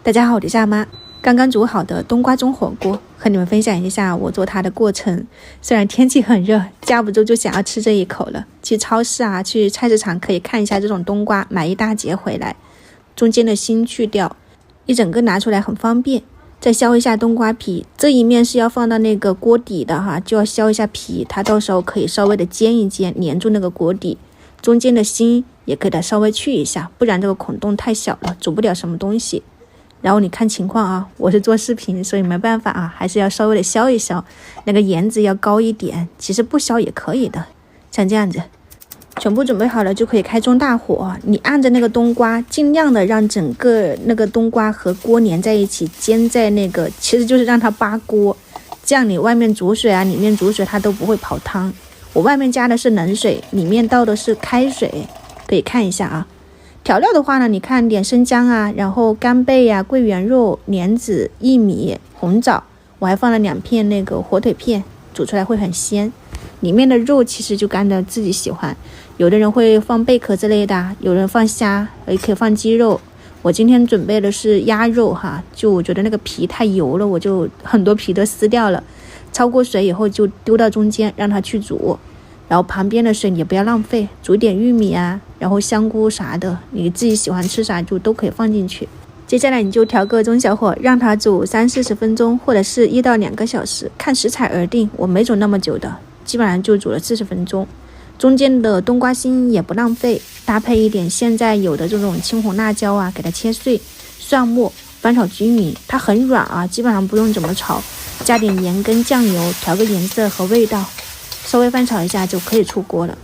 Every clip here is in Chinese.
大家好，我是阿妈。刚刚煮好的冬瓜盅火锅，和你们分享一下我做它的过程。虽然天气很热，架不住就想要吃这一口了。去超市啊，去菜市场可以看一下这种冬瓜，买一大截回来，中间的芯去掉，一整个拿出来很方便。再削一下冬瓜皮，这一面是要放到那个锅底的哈，就要削一下皮，它到时候可以稍微的煎一煎，粘住那个锅底。中间的芯也可以稍微去一下，不然这个孔洞太小了，煮不了什么东西。然后你看情况啊，我是做视频，所以没办法啊，还是要稍微的削一削，那个盐子要高一点，其实不削也可以的。像这样子，全部准备好了就可以开中大火，你按着那个冬瓜，尽量的让整个那个冬瓜和锅粘在一起，煎在那个，其实就是让它扒锅，这样你外面煮水啊，里面煮水它都不会跑汤。我外面加的是冷水，里面倒的是开水，可以看一下啊。调料的话呢，你看点生姜啊，然后干贝啊、桂圆肉、莲子、薏米、红枣，我还放了2片那个火腿片，煮出来会很鲜。里面的肉其实就干的自己喜欢，有的人会放贝壳之类的，有人放虾，也可以放鸡肉。我今天准备的是鸭肉哈，就我觉得那个皮太油了，我就很多皮都撕掉了，焯过水以后就丢到中间让它去煮。然后旁边的水也不要浪费，煮点玉米啊，然后香菇啥的，你自己喜欢吃啥就都可以放进去。接下来你就调个中小火，让它煮30-40分钟，或者是1到2个小时，看食材而定。我没煮那么久的，基本上就煮了40分钟。中间的冬瓜芯也不浪费，搭配一点现在有的这种青红辣椒啊，给它切碎，蒜末翻炒均匀，它很软啊，基本上不用怎么炒，加点盐跟酱油调个颜色和味道。稍微翻炒一下就可以出锅了。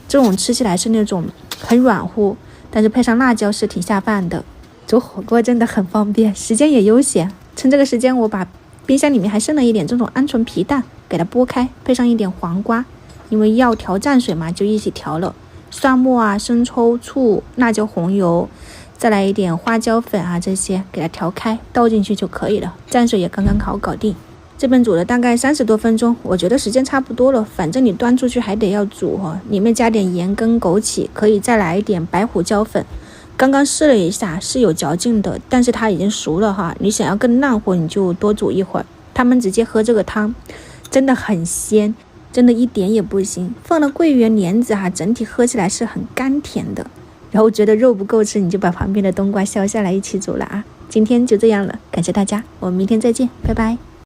这种吃起来是那种很软乎，但是配上辣椒是挺下饭的。煮火锅真的很方便，时间也悠闲。趁这个时间，我把冰箱里面还剩了一点这种鹌鹑皮蛋给它剥开，配上一点黄瓜，因为要调蘸水嘛，就一起调了。蒜末啊、生抽、醋、辣椒、红油，再来一点花椒粉啊，这些给它调开，倒进去就可以了。蘸水也刚刚好搞定。这边煮了大概30多分钟，我觉得时间差不多了，反正你端出去还得要煮里面加点盐跟枸杞，可以再来一点白胡椒粉。刚刚试了一下是有嚼劲的，但是它已经熟了哈，你想要更烂乎你就多煮一会儿。他们直接喝这个汤真的很鲜，真的一点也不腥，放了桂圆莲子哈，整体喝起来是很甘甜的。然后觉得肉不够吃，你就把旁边的冬瓜削下来一起煮了啊。今天就这样了，感谢大家，我们明天再见，拜拜。